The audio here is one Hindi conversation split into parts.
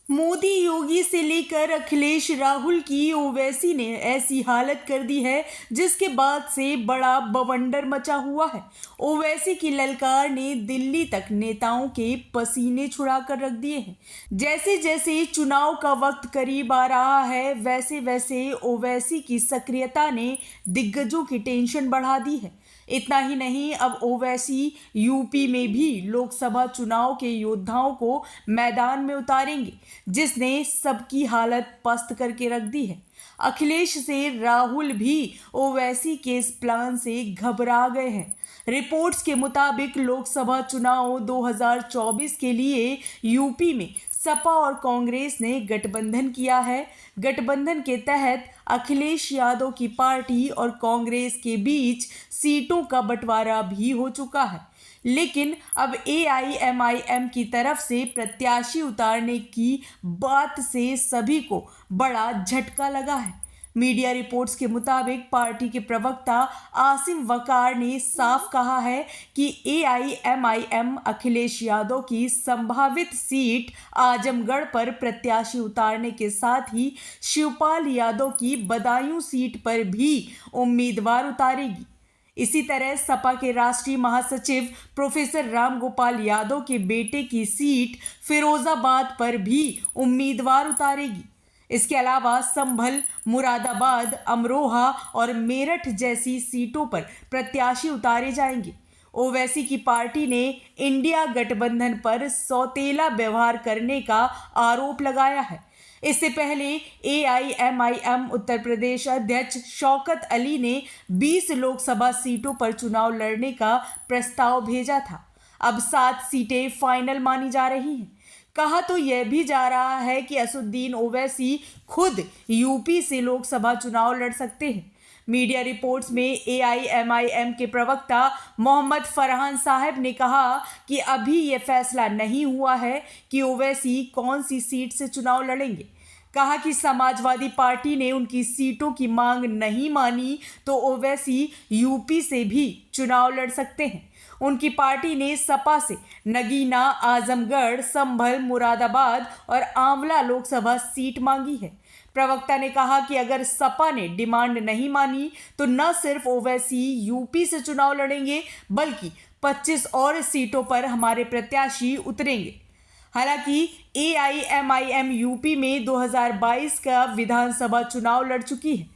मोदी योगी से लेकर अखिलेश राहुल की ओवैसी ने ऐसी हालत कर दी है जिसके बाद से बड़ा बवंडर मचा हुआ है। ओवैसी की ललकार ने दिल्ली तक नेताओं के पसीने छुड़ा कर रख दिए हैं। जैसे जैसे चुनाव का वक्त करीब आ रहा है वैसे वैसे ओवैसी की सक्रियता ने दिग्गजों की टेंशन बढ़ा दी है। इतना ही नहीं, अब ओवैसी यूपी में भी लोकसभा चुनाव के योद्धाओं को मैदान में उतारेंगे, जिसने सबकी हालत पस्त करके रख दी है। अखिलेश से राहुल भी ओवैसी के इस प्लान से घबरा गए हैं। रिपोर्ट्स के मुताबिक लोकसभा चुनाव 2024 के लिए यूपी में सपा और कांग्रेस ने गठबंधन किया है। गठबंधन के तहत अखिलेश यादव की पार्टी और कांग्रेस के बीच सीटों का बंटवारा भी हो चुका है, लेकिन अब AIMIM की तरफ से प्रत्याशी उतारने की बात से सभी को बड़ा झटका लगा है। मीडिया रिपोर्ट्स के मुताबिक पार्टी के प्रवक्ता आसिम वकार ने साफ कहा है कि AIMIM अखिलेश यादव की संभावित सीट आजमगढ़ पर प्रत्याशी उतारने के साथ ही शिवपाल यादव की बदायूं सीट पर भी उम्मीदवार उतारेगी। इसी तरह सपा के राष्ट्रीय महासचिव प्रोफेसर राम गोपाल यादव के बेटे की सीट फिरोजाबाद पर भी उम्मीदवार उतारेगी। इसके अलावा संभल, मुरादाबाद, अमरोहा और मेरठ जैसी सीटों पर प्रत्याशी उतारे जाएंगे। ओवैसी की पार्टी ने इंडिया गठबंधन पर सौतेला व्यवहार करने का आरोप लगाया है। इससे पहले AIMIM उत्तर प्रदेश अध्यक्ष शौकत अली ने 20 लोकसभा सीटों पर चुनाव लड़ने का प्रस्ताव भेजा था। अब 7 सीटें फाइनल मानी जा रही हैं। कहा तो यह भी जा रहा है कि असदुद्दीन ओवैसी खुद यूपी से लोकसभा चुनाव लड़ सकते हैं। मीडिया रिपोर्ट्स में AIMIM के प्रवक्ता मोहम्मद फरहान साहब ने कहा कि अभी यह फैसला नहीं हुआ है कि ओवैसी कौन सी सीट से चुनाव लड़ेंगे। कहा कि समाजवादी पार्टी ने उनकी सीटों की मांग नहीं मानी तो ओवैसी यूपी से भी चुनाव लड़ सकते हैं। उनकी पार्टी ने सपा से नगीना, आजमगढ़, संभल, मुरादाबाद और आंवला लोकसभा सीट मांगी है। प्रवक्ता ने कहा कि अगर सपा ने डिमांड नहीं मानी तो न सिर्फ ओवैसी यूपी से चुनाव लड़ेंगे बल्कि 25 और सीटों पर हमारे प्रत्याशी उतरेंगे। हालांकि AIMIM यूपी में 2022 का विधानसभा चुनाव लड़ चुकी है।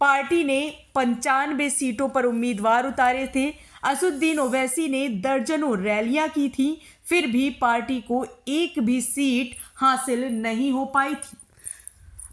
पार्टी ने 95 सीटों पर उम्मीदवार उतारे थे। असदुद्दीन ओवैसी ने दर्जनों रैलियां की थी, फिर भी पार्टी को एक भी सीट हासिल नहीं हो पाई थी।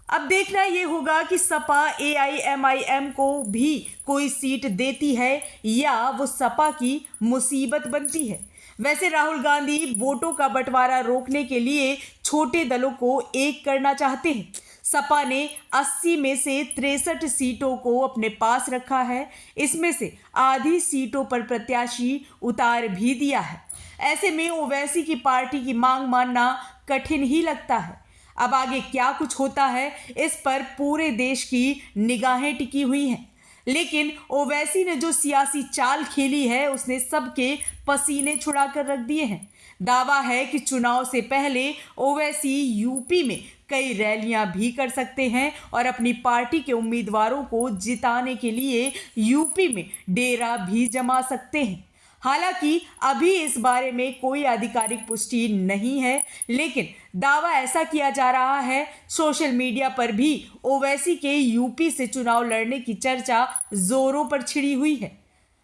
अब देखना ये होगा कि सपा AIMIM को भी कोई सीट देती है या वो सपा की मुसीबत बनती है। वैसे राहुल गांधी वोटों का बंटवारा रोकने के लिए छोटे दलों को एक करना चाहते हैं। सपा ने 80 में से 63 सीटों को अपने पास रखा है। इसमें से आधी सीटों पर प्रत्याशी उतार भी दिया है। ऐसे में ओवैसी की पार्टी की मांग मानना कठिन ही लगता है। अब आगे क्या कुछ होता है इस पर पूरे देश की निगाहें टिकी हुई हैं। लेकिन ओवैसी ने जो सियासी चाल खेली है उसने सबके पसीने छुड़ा कर रख दिए हैं। दावा है कि चुनाव से पहले ओवैसी यूपी में कई रैलियां भी कर सकते हैं और अपनी पार्टी के उम्मीदवारों को जिताने के लिए यूपी में डेरा भी जमा सकते हैं। हालांकि अभी इस बारे में कोई आधिकारिक पुष्टि नहीं है, लेकिन दावा ऐसा किया जा रहा है। सोशल मीडिया पर भी ओवैसी के यूपी से चुनाव लड़ने की चर्चा जोरों पर छिड़ी हुई है।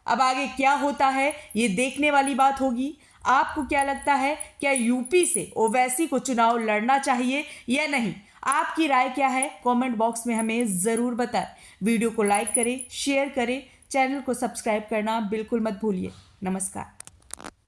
अब आगे क्या होता है ये देखने वाली बात होगी। आपको क्या लगता है, क्या यूपी से ओवैसी को चुनाव लड़ना चाहिए या नहीं? आपकी राय क्या है? कमेंट बॉक्स में हमें ज़रूर बताएं। वीडियो को लाइक करें, शेयर करें, चैनल को सब्सक्राइब करना बिल्कुल मत भूलिए। नमस्कार।